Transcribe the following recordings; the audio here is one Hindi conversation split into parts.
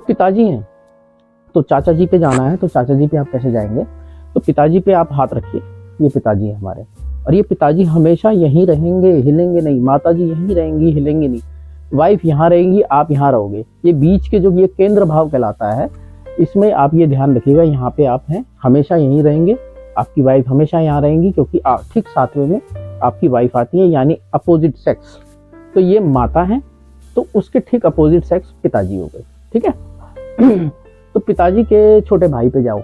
पिताजी हैं तो चाचा जी पे जाना है, तो चाचा जी पे आप कैसे जाएंगे? तो पिताजी पे आप हाथ रखिए, ये पिताजी है हमारे, और ये पिताजी हमेशा यहीं रहेंगे, हिलेंगे नहीं। माता जी यहीं रहेंगी, हिलेंगी नहीं। वाइफ यहाँ रहेंगी, आप यहाँ रहोगे। ये बीच के जो ये केंद्र भाव कहलाता है, इसमें आप ये ध्यान रखिएगा, यहाँ पे आप हैं, हमेशा यहीं रहेंगे, आपकी वाइफ हमेशा यहाँ रहेंगी, क्योंकि ठीक 7वें में आपकी वाइफ आती है, यानी अपोजिट सेक्स। तो ये माता है, तो उसके ठीक अपोजिट सेक्स पिताजी हो गए, ठीक है। तो पिताजी के छोटे भाई पे जाओ।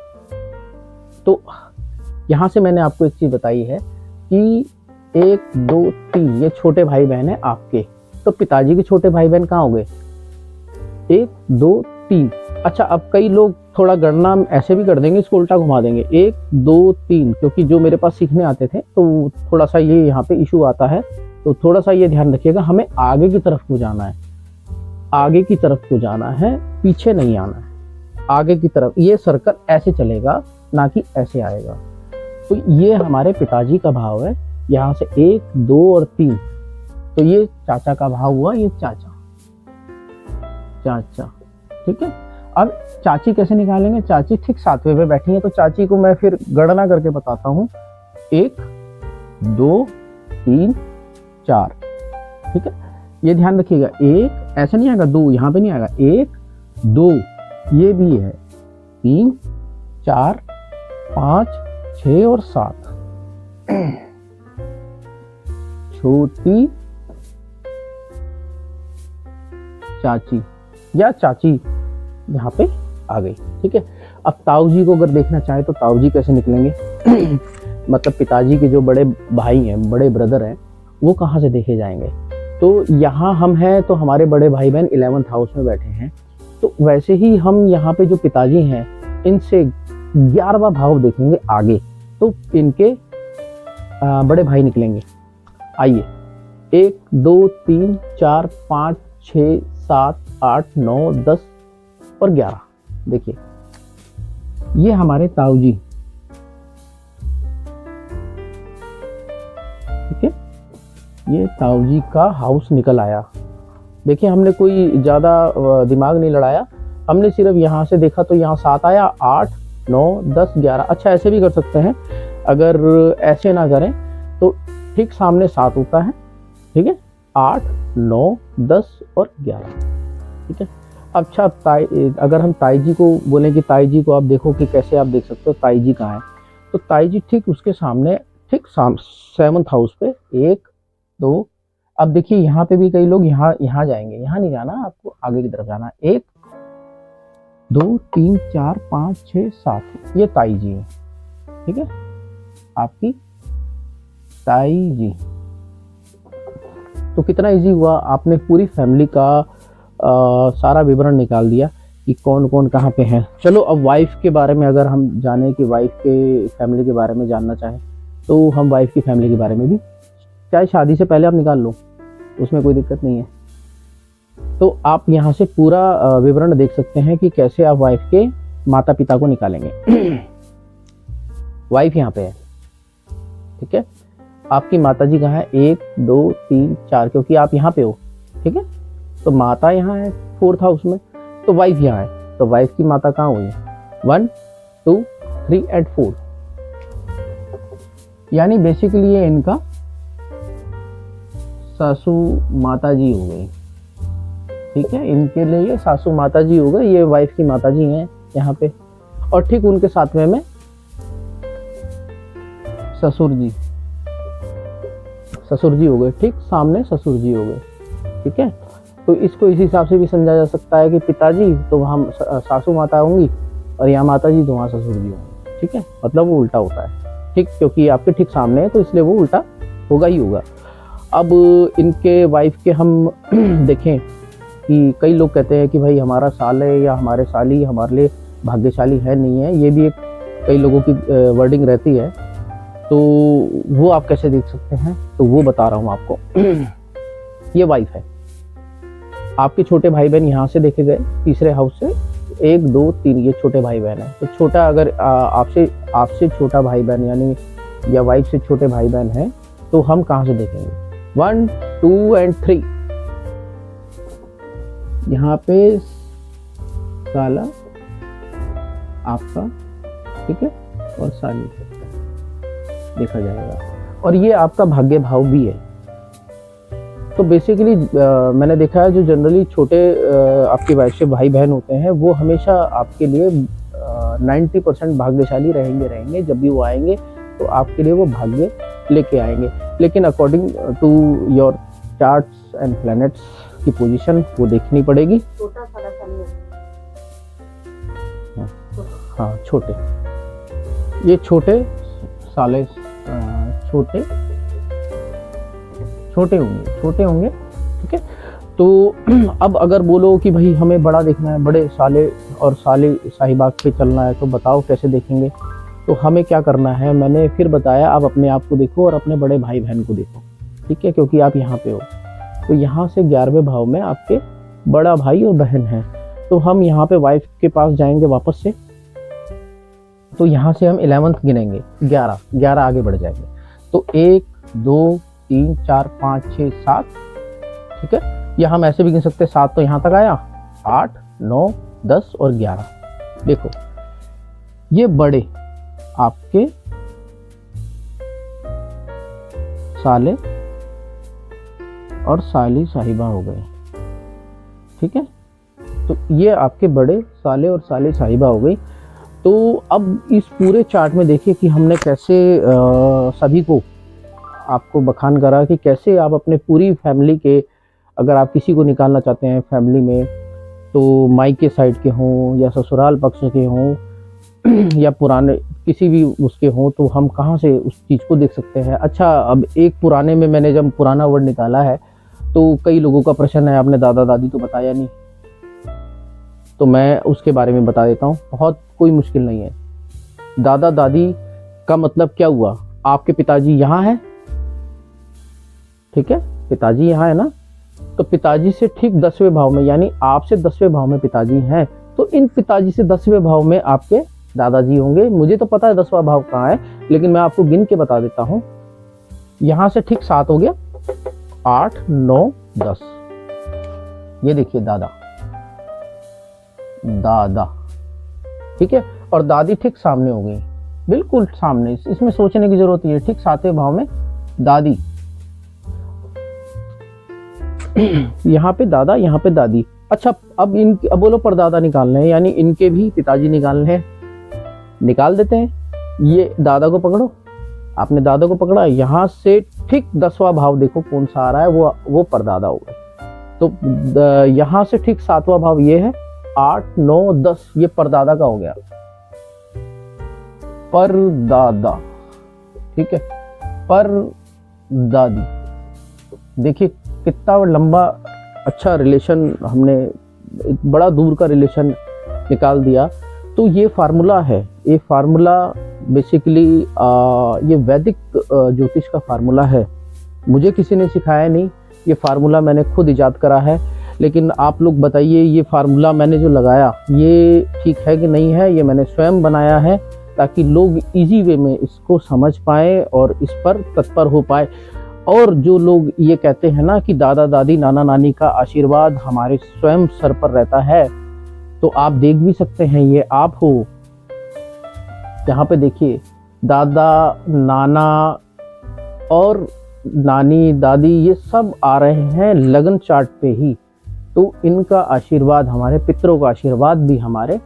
तो यहाँ से मैंने आपको एक चीज बताई है कि 1 2 3 ये छोटे भाई बहन है आपके। तो पिताजी के छोटे भाई बहन कहाँ हो गए? 1 2 3। अच्छा, अब कई लोग थोड़ा गणना ऐसे भी कर देंगे, इसको उल्टा घुमा देंगे, 1 2 3, क्योंकि जो मेरे पास सीखने आते थे तो थोड़ा सा ये यहाँ पे इशू आता है। तो थोड़ा सा ये ध्यान रखिएगा, हमें आगे की तरफ को जाना है, आगे की तरफ को जाना है, पीछे नहीं आना है, आगे की तरफ। ये सर्कल ऐसे चलेगा, ना कि ऐसे आएगा। तो ये हमारे पिताजी का भाव है, यहाँ से 1 2 और 3। तो ये चाचा का भाव हुआ, ये चाचा, चाचा, ठीक है। अब चाची कैसे निकालेंगे? चाची ठीक 7वें पे बैठी है, तो चाची को मैं फिर गणना करके बताता हूँ, 1 2 3 4, ठीक है। ये ध्यान रखिएगा, 1 ऐसे नहीं आएगा, 2 यहाँ पे नहीं आएगा, 1 2 ये भी है, 3 4 5 6 और 7। छोटी चाची या चाची यहाँ पे आ गई, ठीक है। अब ताऊ जी को अगर देखना चाहे तो ताऊ जी कैसे निकलेंगे? मतलब पिताजी के जो बड़े भाई हैं, बड़े ब्रदर हैं, वो कहाँ से देखे जाएंगे? तो यहाँ हम हैं, तो हमारे बड़े भाई बहन 11th हाउस में बैठे हैं। तो वैसे ही हम यहाँ पे जो पिताजी हैं, इनसे 11वां भाव देखेंगे आगे, तो इनके बड़े भाई निकलेंगे। आइए, 1 2 3 4 5 6 7 8 9 10 और 11। देखिए, ये हमारे ताऊ जी, ठीक है, ये ताऊ जी का हाउस निकल आया। देखिए, हमने कोई ज़्यादा दिमाग नहीं लड़ाया, हमने सिर्फ यहाँ से देखा तो यहाँ 7 आया, 8 9 10 11। अच्छा, ऐसे भी कर सकते हैं, अगर ऐसे ना करें तो ठीक सामने 7 होता है, ठीक है, 8 9 10 और 11, ठीक है। अच्छा, अगर हम ताई जी को बोलें कि ताई जी को आप देखो कि कैसे आप देख सकते हो ताई जी कहाँ है, तो ताई जी ठीक उसके सामने, ठीक 7th हाउस पे, 1 2। अब देखिए, यहाँ पे भी कई लोग यहाँ जाएंगे, यहाँ नहीं जाना, आपको आगे की तरफ जाना। 1 2 3 4 5 6 7, ये ताई जी है, ठीक है, आपकी ताई जी। तो कितना इजी हुआ, आपने पूरी फैमिली का सारा विवरण निकाल दिया कि कौन कौन कहाँ पे है। चलो, अब वाइफ के बारे में अगर हम जाने कि वाइफ के फैमिली के बारे में जानना चाहें, तो हम वाइफ की फैमिली के बारे में भी, चाहे शादी से पहले आप निकाल लो, उसमें कोई दिक्कत नहीं है। तो आप यहाँ से पूरा विवरण देख सकते हैं कि कैसे आप वाइफ के माता पिता को निकालेंगे। वाइफ यहाँ पे है, ठीक है, आपकी माता जी कहाँ है? 1 2 3 4, क्योंकि आप यहाँ पे हो, ठीक है। तो माता यहाँ है 4th हाउस में, तो वाइफ यहाँ है, तो वाइफ की माता कहाँ हुई? 1 2 3 एंड 4, यानी बेसिकली ये इनका सासू माता जी हो गई, ठीक है, इनके लिए ये सासू माता जी हो गई, ये वाइफ की माता जी हैं यहाँ पे। और ठीक उनके 7वें में ससुर जी हो गए, ठीक सामने ससुर जी हो गए, ठीक है। तो इसको इस हिसाब से भी समझा जा सकता है कि पिताजी तो वहाँ सासू माता होंगी, और यहाँ माता जी तो वहाँ ससुर जी होंगे, ठीक है, मतलब वो उल्टा होता है, ठीक, क्योंकि आपके ठीक सामने है, तो इसलिए वो उल्टा होगा ही होगा। अब इनके वाइफ के हम देखें कि कई लोग कहते हैं कि भाई हमारा साल है या हमारे साली हमारे लिए भाग्यशाली है, नहीं है, ये भी एक कई लोगों की वर्डिंग रहती है। तो वो आप कैसे देख सकते हैं, तो वो बता रहा हूँ आपको। ये वाइफ है, आपके छोटे भाई बहन यहाँ से देखे गए 3रे हाउस से, 1 2 3, ये छोटे भाई बहन है। तो छोटा, अगर आपसे छोटा भाई बहन यानी या वाइफ से छोटे भाई बहन है, तो हम कहाँ से देखेंगे? 1 2 एंड 3, यहाँ पे साला आपका, ठीक है, और साली देखा जाएगा। और ये आपका भाग्य भाव भी है। तो बेसिकली मैंने देखा है जो जनरली छोटे आपके वैश्य भाई बहन होते हैं वो हमेशा आपके लिए 90% भाग्यशाली रहेंगे। जब भी वो आएंगे तो आपके लिए वो भाग्य लेके आएंगे। लेकिन according to your charts and planets की पोजीशन वो देखनी पड़ेगी। छोटा साला साली। हाँ, छोटे, ये छोटे साले छोटे होंगे, ठीक है। तो अब अगर बोलो कि भाई हमें बड़ा देखना है, बड़े साले और साले साहिबा पे चलना है, तो बताओ कैसे देखेंगे। तो हमें क्या करना है, मैंने फिर बताया, आप अपने आप को देखो और अपने बड़े भाई बहन को देखो, ठीक है, क्योंकि आप यहाँ पे हो। तो यहाँ से 11वें भाव में आपके बड़ा भाई और बहन है। तो हम यहाँ पे वाइफ के पास जाएंगे वापस से। तो यहाँ से हम 11th गिनेंगे, 11 आगे बढ़ जाएंगे। तो 1 2 3 4 5 6 7, ठीक है। या हम ऐसे भी गिन सकते हैं, 7 तो यहाँ तक आया, 8 9 10 और 11। देखो ये बड़े आपके साले और साली साहिबा हो गए, ठीक है। तो ये आपके बड़े साले और साली साहिबा हो गई। तो अब इस पूरे चार्ट में देखिए कि हमने कैसे सभी को आपको बखान करा कि कैसे आप अपने पूरी फैमिली के, अगर आप किसी को निकालना चाहते हैं फैमिली में, तो मायके साइड के हों या ससुराल पक्ष के हों या पुराने किसी भी उसके हों, तो हम कहाँ से उस चीज़ को देख सकते हैं। अच्छा, अब एक पुराने में मैंने जब पुराना वर्ड निकाला है तो कई लोगों का प्रश्न है, आपने दादा दादी तो बताया नहीं, तो मैं उसके बारे में बता देता हूँ। बहुत कोई मुश्किल नहीं है। दादा दादी का मतलब क्या हुआ, आपके पिताजी यहाँ है, ठीक है, पिताजी यहाँ है ना, तो पिताजी से ठीक 10वें भाव में, यानी आपसे 10वें भाव में पिताजी हैं, तो इन पिताजी से 10वें भाव में आपके दादाजी होंगे। मुझे तो पता है 10वां भाव कहाँ है, लेकिन मैं आपको गिन के बता देता हूँ। यहाँ से ठीक 7 हो गया, 8 9 10, ये देखिए दादा, ठीक है। और दादी ठीक सामने हो गई, बिल्कुल सामने, इसमें सोचने की जरूरत है। ठीक 7वें भाव में दादी, यहाँ पे दादा, यहाँ पे दादी। अच्छा, अब बोलो परदादा निकालने हैं, यानी इनके भी पिताजी निकालने हैं, निकाल देते हैं। ये दादा को पकड़ो, आपने दादा को पकड़ा, यहाँ से ठीक 10वां भाव देखो कौन सा आ रहा है, वो परदादा होगा। तो यहाँ से ठीक 7वां भाव ये है, 8 9 10, ये परदादा का हो गया, परदादा, ठीक है, परदादी। देखिए कितना लंबा अच्छा रिलेशन, हमने एक बड़ा दूर का रिलेशन निकाल दिया। तो ये फार्मूला है, ये फार्मूला बेसिकली ये वैदिक ज्योतिष का फार्मूला है। मुझे किसी ने सिखाया नहीं, ये फार्मूला मैंने खुद इजाद करा है। लेकिन आप लोग बताइए, ये फार्मूला मैंने जो लगाया ये ठीक है कि नहीं है। ये मैंने स्वयं बनाया है ताकि लोग इजी वे में इसको समझ पाए और इस पर तत्पर हो पाए। और जो लोग ये कहते हैं ना कि दादा दादी नाना नानी का आशीर्वाद हमारे स्वयं सर पर रहता है, तो आप देख भी सकते हैं, ये आप हो। यहाँ पे देखिए, दादा नाना और नानी दादी ये सब आ रहे हैं लगन चार्ट पे ही। तो इनका आशीर्वाद, हमारे पितरों का आशीर्वाद भी हमारे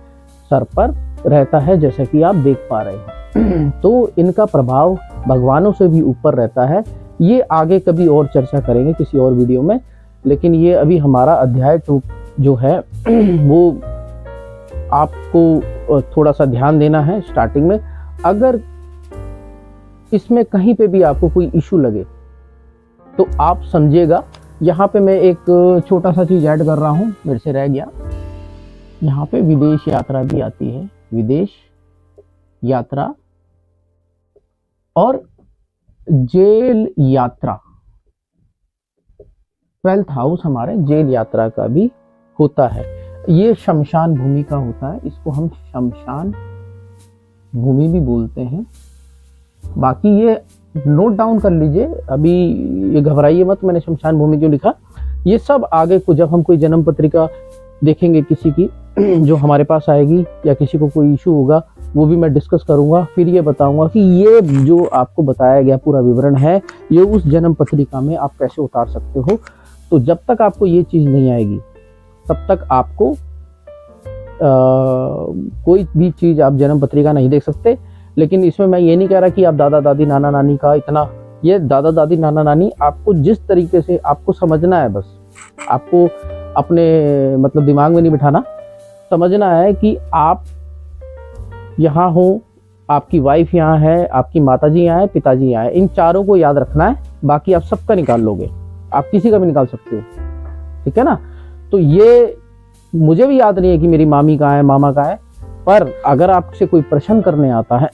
सर पर रहता है, जैसा कि आप देख पा रहे हैं। तो इनका प्रभाव भगवानों से भी ऊपर रहता है। ये आगे कभी और चर्चा करेंगे किसी और वीडियो में, लेकिन ये अभी हमारा अध्याय 2 जो है वो आपको थोड़ा सा ध्यान देना है स्टार्टिंग में। अगर इसमें कहीं पे भी आपको कोई इशू लगे तो आप समझिएगा। यहाँ पे मैं एक छोटा सा चीज ऐड कर रहा हूँ, मेरे से रह गया। यहाँ पे विदेश यात्रा भी आती है, विदेश यात्रा और जेल यात्रा। 12th हाउस हमारे जेल यात्रा का भी होता है। ये शमशान भूमि का होता है, इसको हम शमशान भूमि भी बोलते हैं। बाकी ये नोट डाउन कर लीजिए, अभी ये घबराइए मत मैंने शमशान भूमि क्यों लिखा। ये सब आगे को जब हम कोई जन्म पत्रिका देखेंगे किसी की जो हमारे पास आएगी या किसी को कोई इशू होगा, वो भी मैं डिस्कस करूंगा। फिर ये बताऊंगा कि ये जो आपको बताया गया पूरा विवरण है, ये उस जन्म पत्रिका में आप कैसे उतार सकते हो। तो जब तक आपको ये चीज़ नहीं आएगी तब तक आपको कोई भी चीज़ आप जन्म पत्रिका नहीं देख सकते। लेकिन इसमें मैं ये नहीं कह रहा कि आप दादा दादी नाना नानी का इतना, ये दादा दादी नाना नानी आपको जिस तरीके से आपको समझना है, बस आपको अपने मतलब दिमाग में नहीं बिठाना, समझना है कि आप यहाँ हो, आपकी वाइफ यहाँ है, आपकी माताजी यहाँ है, पिताजी यहाँ है, इन चारों को याद रखना है। बाकी आप सबका निकाल लोगे, आप किसी का भी निकाल सकते हो, ठीक है ना। तो ये मुझे भी याद नहीं है कि मेरी मामी कहाँ है, मामा कहाँ है, पर अगर आपसे कोई प्रश्न करने आता है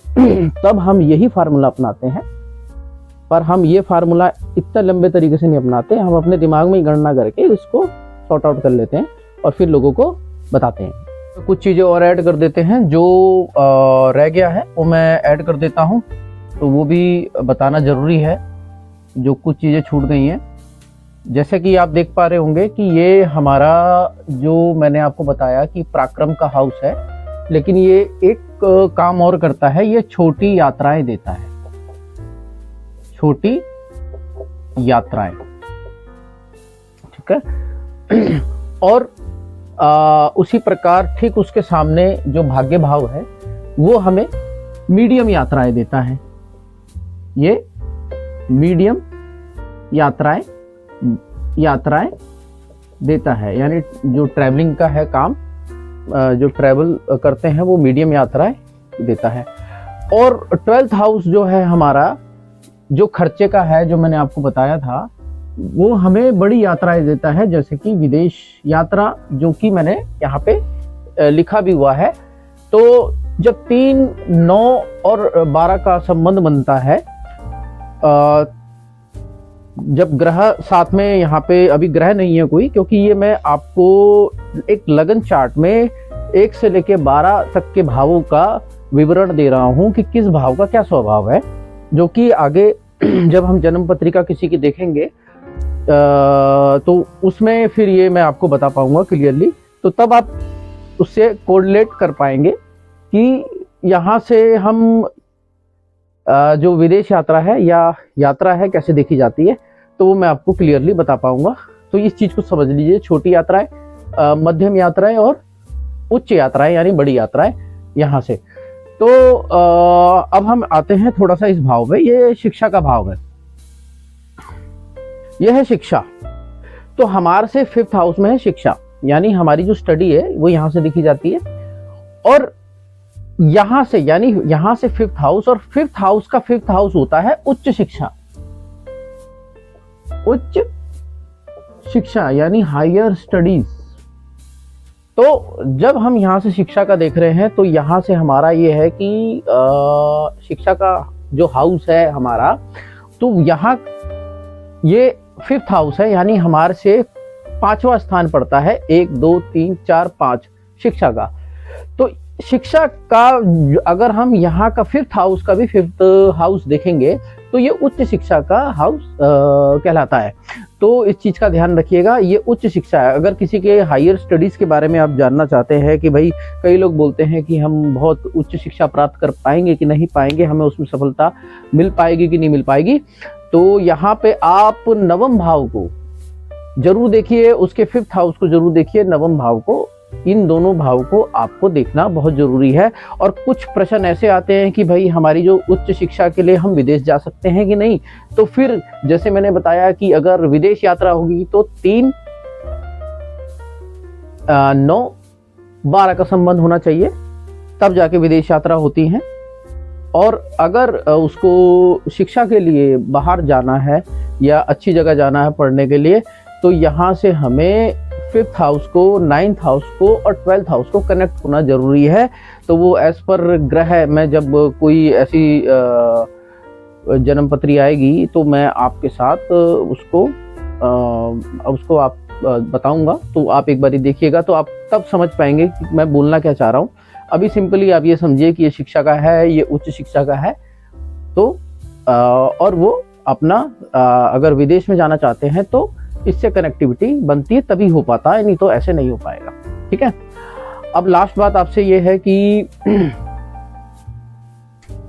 तब हम यही फार्मूला अपनाते हैं। पर हम ये फार्मूला इतना लंबे तरीके से नहीं अपनाते, हम अपने दिमाग में ही गणना करके इसको सॉर्ट आउट कर लेते हैं और फिर लोगों को बताते हैं। तो कुछ चीज़ें और ऐड कर देते हैं, जो रह गया है वो मैं ऐड कर देता हूँ, तो वो भी बताना ज़रूरी है, जो कुछ चीज़ें छूट गई हैं। जैसे कि आप देख पा रहे होंगे कि ये हमारा जो मैंने आपको बताया कि पराक्रम का हाउस है, लेकिन ये एक काम और करता है, ये छोटी यात्राएं देता है, छोटी यात्राएं, ठीक है। और उसी प्रकार ठीक उसके सामने जो भाग्य भाव है वो हमें मीडियम यात्राएं देता है। ये मीडियम यात्राएं देता है, यानी जो ट्रैवलिंग का है काम, जो ट्रैवल करते हैं वो मीडियम यात्राएं देता है। और 12th हाउस जो है हमारा, जो खर्चे का है, जो मैंने आपको बताया था, वो हमें बड़ी यात्राएं देता है, जैसे कि विदेश यात्रा, जो कि मैंने यहाँ पे लिखा भी हुआ है। तो जब 3, 9 और 12 का संबंध बनता है, जब ग्रह साथ में, यहाँ पे अभी ग्रह नहीं है कोई, क्योंकि ये मैं आपको एक लगन चार्ट में 1 से लेके 12 तक के भावों का विवरण दे रहा हूँ कि किस भाव का क्या स्वभाव है, जो कि आगे जब हम जन्म पत्रिका किसी की देखेंगे तो उसमें फिर ये मैं आपको बता पाऊंगा क्लियरली। तो तब आप उससे कोरिलेट कर पाएंगे कि यहाँ से हम जो विदेश यात्रा है या यात्रा है कैसे देखी जाती है, तो वो मैं आपको क्लियरली बता पाऊंगा। तो इस चीज़ को समझ लीजिए, छोटी यात्राएं, मध्यम यात्राएं और उच्च यात्राएं यानी बड़ी यात्राएं यहाँ से। तो अब हम आते हैं थोड़ा सा इस भाव में, ये शिक्षा का भाव है, यह है शिक्षा। तो हमारे से 5th हाउस में है शिक्षा, यानी हमारी जो स्टडी है वो यहाँ से देखी जाती है। और यहाँ से, यानी यहाँ से 5th हाउस, और 5th हाउस का 5th हाउस होता है उच्च शिक्षा, उच्च शिक्षा यानी हायर स्टडीज। तो जब हम यहाँ से शिक्षा का देख रहे हैं, तो यहाँ से हमारा ये है कि शिक्षा का जो हाउस है हमारा, तो यहाँ ये 5th हाउस है, यानी हमारे से 5वां स्थान पड़ता है, 1, 2, 3, 4, 5 शिक्षा का। तो शिक्षा का अगर हम यहाँ का 5th हाउस का भी 5th हाउस देखेंगे, तो ये उच्च शिक्षा का हाउस कहलाता है। तो इस चीज़ का ध्यान रखिएगा, ये उच्च शिक्षा है। अगर किसी के हायर स्टडीज़ के बारे में आप जानना चाहते हैं कि भाई, कई लोग बोलते हैं कि हम बहुत उच्च शिक्षा प्राप्त कर पाएंगे कि नहीं पाएंगे, हमें उसमें सफलता मिल पाएगी कि नहीं मिल पाएगी, तो यहाँ पे आप 9वें भाव को जरूर देखिए, उसके 5th हाउस को जरूर देखिए, 9वें भाव को, इन दोनों भाव को आपको देखना बहुत जरूरी है। और कुछ प्रश्न ऐसे आते हैं कि भाई हमारी जो उच्च शिक्षा के लिए हम विदेश जा सकते हैं कि नहीं, तो फिर जैसे मैंने बताया कि अगर विदेश यात्रा होगी तो 3, 9, 12 का संबंध होना चाहिए, तब जाके विदेश यात्रा होती है। और अगर उसको शिक्षा के लिए बाहर जाना है या अच्छी जगह जाना है पढ़ने के लिए, तो यहाँ से हमें 5th हाउस को, 9th हाउस को और 12th हाउस को कनेक्ट होना जरूरी है। तो वो एज पर ग्रह, मैं जब कोई ऐसी जन्मपत्री आएगी तो मैं आपके साथ उसको आप बताऊंगा, तो आप एक बार देखिएगा, तो आप तब समझ पाएंगे कि मैं बोलना क्या चाह रहा हूँ। अभी सिंपली आप ये समझिए कि ये शिक्षा का है, ये उच्च शिक्षा का है। तो और वो अपना अगर विदेश में जाना चाहते हैं तो इससे कनेक्टिविटी बनती है, तभी हो पाता है, नहीं तो ऐसे नहीं हो पाएगा। ठीक है। अब लास्ट बात आपसे ये है कि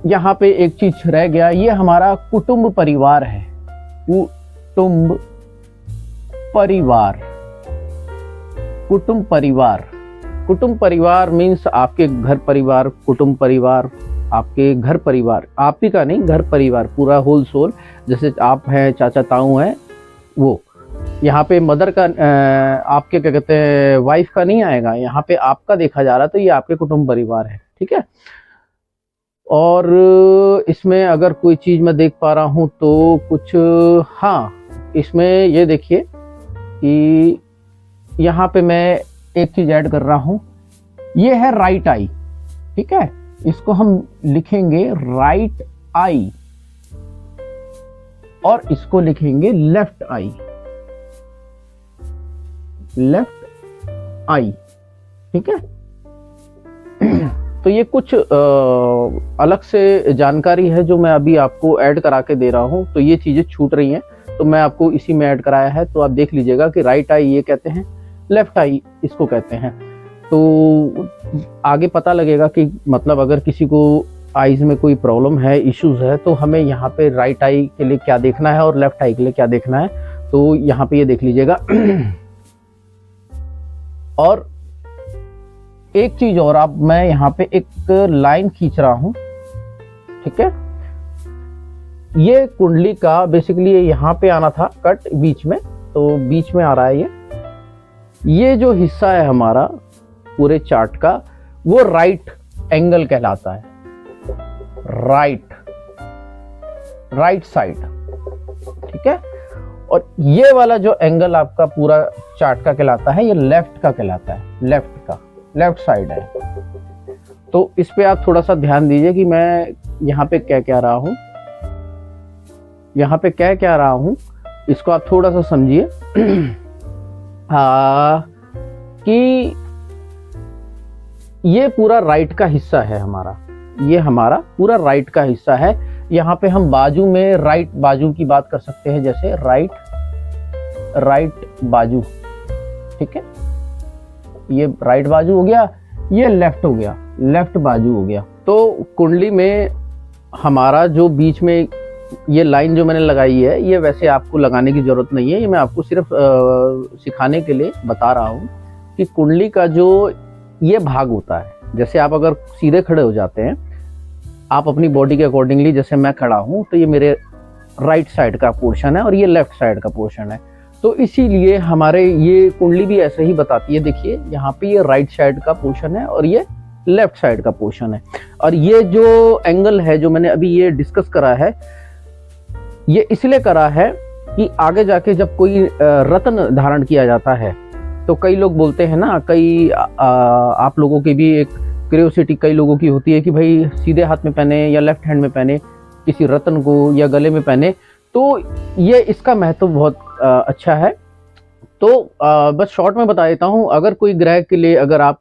यहाँ पे एक चीज रह गया, ये हमारा कुटुंब परिवार है। कुटुंब परिवार, कुटुंब परिवार, कुटुंब परिवार मीन्स आपके घर परिवार, कुटुंब परिवार, आपके घर परिवार, आप ही का नहीं, घर परिवार पूरा होल सोल। जैसे आप हैं, चाचा ताऊ हैं, वो यहाँ पे मदर का आपके क्या कहते हैं वाइफ का नहीं आएगा, यहाँ पे आपका देखा जा रहा है, तो ये आपके कुटुंब परिवार है, ठीक है। और इसमें अगर कोई चीज मैं देख पा रहा हूँ तो कुछ, हाँ इसमें ये देखिए कि यहाँ पे मैं एक चीज ऐड कर रहा हूँ, ये है राइट आई, ठीक है। इसको हम लिखेंगे राइट आई और इसको लिखेंगे लेफ्ट आई, लेफ्ट आई, ठीक है। तो ये कुछ अलग से जानकारी है जो मैं अभी आपको ऐड करा के दे रहा हूं, तो ये चीजें छूट रही हैं तो मैं आपको इसी में ऐड कराया है। तो आप देख लीजिएगा कि राइट आई ये कहते हैं, लेफ्ट आई इसको कहते हैं। तो आगे पता लगेगा कि मतलब अगर किसी को आईज में कोई प्रॉब्लम है, इश्यूज है, तो हमें यहाँ पे राइट आई के लिए क्या देखना है और लेफ्ट आई के लिए क्या देखना है, तो यहाँ पे ये देख लीजिएगा। और एक चीज और, अब मैं यहाँ पे एक लाइन खींच रहा हूं, ठीक है। ये कुंडली का बेसिकली यहाँ पे आना था कट बीच में, तो बीच में आ रहा है ये जो हिस्सा है हमारा पूरे चार्ट का, वो राइट एंगल कहलाता है, राइट साइड, ठीक है। और ये वाला जो एंगल आपका पूरा चार्ट का कहलाता है, ये लेफ्ट का कहलाता है, लेफ्ट साइड है। तो इस पे आप थोड़ा सा ध्यान दीजिए कि मैं यहाँ पे क्या कह रहा हूँ, यहाँ पे क्या कह रहा हूँ, इसको आप थोड़ा सा समझिए। कि ये पूरा राइट का हिस्सा है हमारा, ये हमारा पूरा राइट का हिस्सा है। यहाँ पे हम बाजू में राइट बाजू की बात कर सकते हैं, जैसे राइट बाजू, ठीक है। ये राइट बाजू हो गया, ये लेफ्ट हो गया, लेफ्ट बाजू हो गया। तो कुंडली में हमारा जो बीच में ये लाइन जो मैंने लगाई है, ये वैसे आपको लगाने की जरूरत नहीं है, ये मैं आपको सिर्फ सिखाने के लिए बता रहा हूँ कि कुंडली का जो ये भाग होता है, जैसे आप अगर सीधे खड़े हो जाते हैं आप अपनी बॉडी के अकॉर्डिंगली, जैसे मैं खड़ा हूँ तो ये मेरे राइट साइड का पोर्शन है और ये लेफ्ट साइड का पोर्शन है। तो इसीलिए हमारे ये कुंडली भी ऐसे ही बताती है। देखिए यहाँ पे ये राइट साइड का पोर्शन है और ये लेफ्ट साइड का पोर्शन है। और ये जो एंगल है जो मैंने अभी ये डिस्कस करा है, ये इसलिए करा है कि आगे जाके जब कोई रत्न धारण किया जाता है तो कई लोग बोलते हैं ना, कई आप लोगों की भी एक क्यूरियोसिटी कई लोगों की होती है कि भाई सीधे हाथ में पहने या लेफ्ट हैंड में पहने किसी रत्न को या गले में पहने। तो ये इसका महत्व बहुत अच्छा है। तो बस शॉर्ट में बता देता हूँ, अगर कोई ग्रह के लिए अगर आप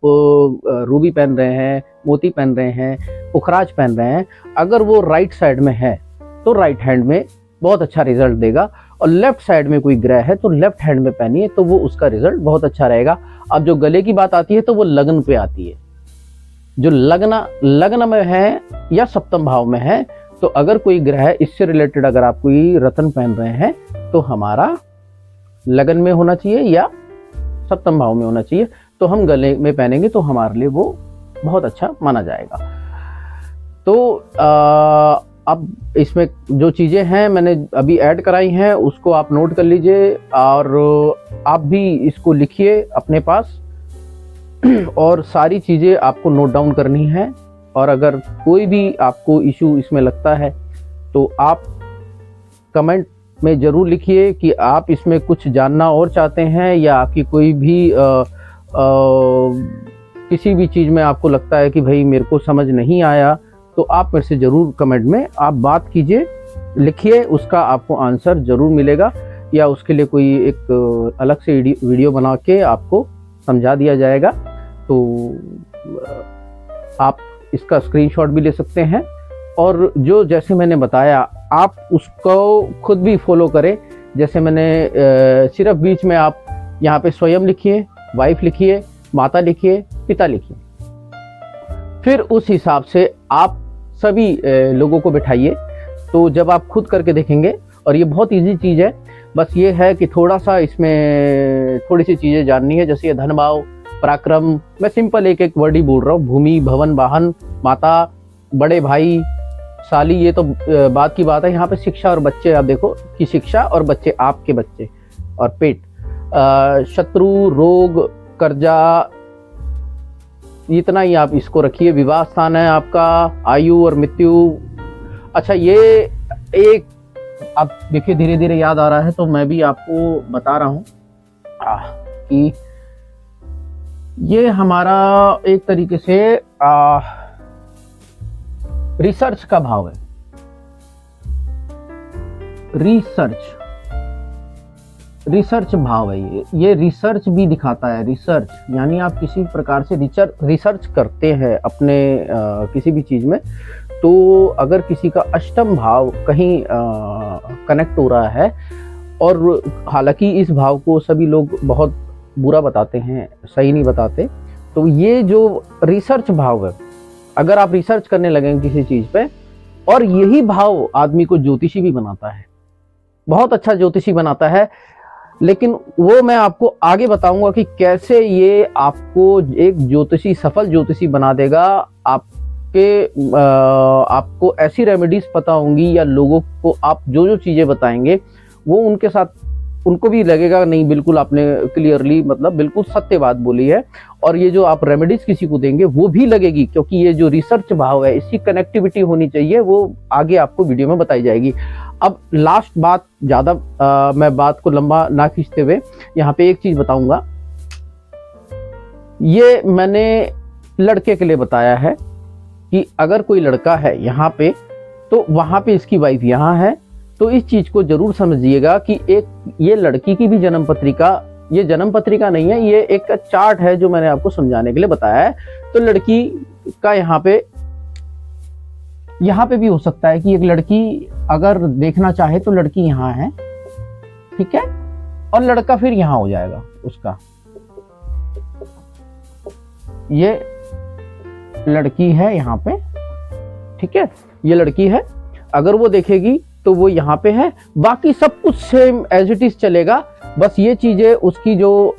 रूबी पहन रहे हैं, मोती पहन रहे हैं, पुखराज पहन रहे हैं, अगर वो राइट साइड में है तो राइट हैंड में बहुत अच्छा रिजल्ट देगा, और लेफ्ट साइड में कोई ग्रह है तो लेफ्ट हैंड में पहनिए तो वो उसका रिजल्ट बहुत अच्छा रहेगा। अब जो गले की बात आती है तो वो लग्न पे आती है, जो लग्न में है या सप्तम भाव में है, तो अगर कोई ग्रह इससे रिलेटेड अगर आप कोई रत्न पहन रहे हैं तो हमारा लगन में होना चाहिए या सप्तम भाव में होना चाहिए। तो हम गले में पहनेंगे तो हमारे लिए वो बहुत अच्छा माना जाएगा। तो अब इसमें जो चीज़ें हैं मैंने अभी ऐड कराई हैं उसको आप नोट कर लीजिए, और आप भी इसको लिखिए अपने पास, और सारी चीज़ें आपको नोट डाउन करनी है। और अगर कोई भी आपको इशू इसमें लगता है तो आप कमेंट में ज़रूर लिखिए कि आप इसमें कुछ जानना और चाहते हैं, या आपकी कोई भी किसी भी चीज़ में आपको लगता है कि भाई मेरे को समझ नहीं आया, तो आप मेरे से ज़रूर कमेंट में आप बात कीजिए, लिखिए, उसका आपको आंसर ज़रूर मिलेगा, या उसके लिए कोई एक अलग से वीडियो बना के आपको समझा दिया जाएगा। तो आप इसका स्क्रीनशॉट भी ले सकते हैं, और जो जैसे मैंने बताया आप उसको खुद भी फॉलो करें। जैसे मैंने सिर्फ बीच में आप यहाँ पे स्वयं लिखिए, वाइफ लिखिए, माता लिखिए, पिता लिखिए। फिर उस हिसाब से आप सभी लोगों को बिठाइए। तो जब आप खुद करके देखेंगे, और ये बहुत इजी चीज़ है, बस ये है कि थोड़ा सा इसमें थोड़ी सी चीज़ें जाननी है, जैसे ये धन भाव, पराक्रम, मैं सिंपल एक एक वर्ड ही बोल रहा हूँ। भूमि, भवन, वाहन, माता, बड़े भाई, साली, ये तो बात की बात है। यहाँ पे शिक्षा और बच्चे, आप देखो कि शिक्षा और बच्चे, आपके बच्चे, और पेट, शत्रु, रोग, कर्जा, इतना ही आप इसको रखिए। विवाह स्थान है आपका, आयु और मृत्यु। अच्छा, ये एक आप देखिए धीरे धीरे याद आ रहा है, तो मैं भी आपको बता रहा हूँ कि ये हमारा एक तरीके से रिसर्च का भाव है। रिसर्च भाव है ये रिसर्च भी दिखाता है। रिसर्च यानी आप किसी प्रकार से रिसर्च करते हैं अपने किसी भी चीज में, तो अगर किसी का अष्टम भाव कहीं कनेक्ट हो रहा है, और हालांकि इस भाव को सभी लोग बहुत बुरा बताते हैं, सही नहीं बताते, तो ये जो रिसर्च भाव है, अगर आप रिसर्च करने लगेंगे किसी चीज पे, और यही भाव आदमी को ज्योतिषी भी बनाता है, बहुत अच्छा ज्योतिषी बनाता है। लेकिन वो मैं आपको आगे बताऊंगा कि कैसे ये आपको एक ज्योतिषी, सफल ज्योतिषी बना देगा। आपको ऐसी रेमेडीज पता होंगी, या लोगों को आप जो जो चीजें बताएंगे वो उनके साथ, उनको भी लगेगा नहीं बिल्कुल आपने क्लियरली, मतलब बिल्कुल सत्य बात बोली है। और ये जो आप रेमेडीज किसी को देंगे वो भी लगेगी, क्योंकि ये जो रिसर्च भाव है, इसकी कनेक्टिविटी होनी चाहिए, वो आगे आपको वीडियो में बताई जाएगी। अब लास्ट बात, ज़्यादा मैं बात को लंबा ना खींचते हुए यहाँ पे एक चीज़ बताऊंगा। ये मैंने लड़के के लिए बताया है कि अगर कोई लड़का है यहाँ पे, तो वहाँ पे इसकी वाइफ यहाँ है, तो इस चीज को जरूर समझिएगा कि एक ये लड़की की भी जन्म पत्रिका, ये जन्म पत्रिका नहीं है, ये एक चार्ट है जो मैंने आपको समझाने के लिए बताया है। तो लड़की का यहाँ पे भी हो सकता है कि एक लड़की अगर देखना चाहे तो लड़की यहाँ है, ठीक है, और लड़का फिर यहाँ हो जाएगा उसका। ये लड़की है यहाँ पे, ठीक है, ये लड़की है, अगर वो देखेगी तो वो यहाँ पे है, बाकी सब कुछ सेम एज इट इज चलेगा। बस ये चीजें उसकी जो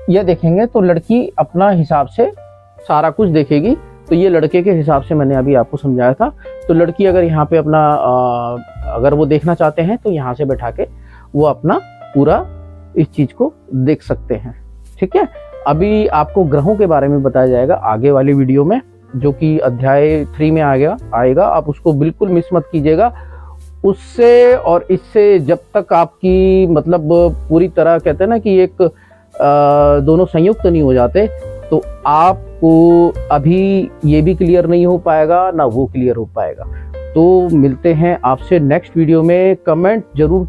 ये देखेंगे तो लड़की अपना हिसाब से सारा कुछ देखेगी। तो ये लड़के के हिसाब से मैंने अभी आपको समझाया था। तो लड़की अगर यहाँ पे अपना अगर वो देखना चाहते हैं तो यहाँ से बैठा के वो अपना पूरा इस चीज को देख सकते हैं, ठीक है। अभी आपको ग्रहों के बारे में बताया जाएगा आगे वाली वीडियो में, जो कि अध्याय 3 में आएगा। आप उसको बिल्कुल मिस मत कीजिएगा। उससे और इससे जब तक आपकी मतलब पूरी तरह कहते हैं ना कि एक दोनों संयुक्त नहीं हो जाते, तो आपको अभी ये भी क्लियर नहीं हो पाएगा, ना वो क्लियर हो पाएगा। तो मिलते हैं आपसे नेक्स्ट वीडियो में। कमेंट जरूर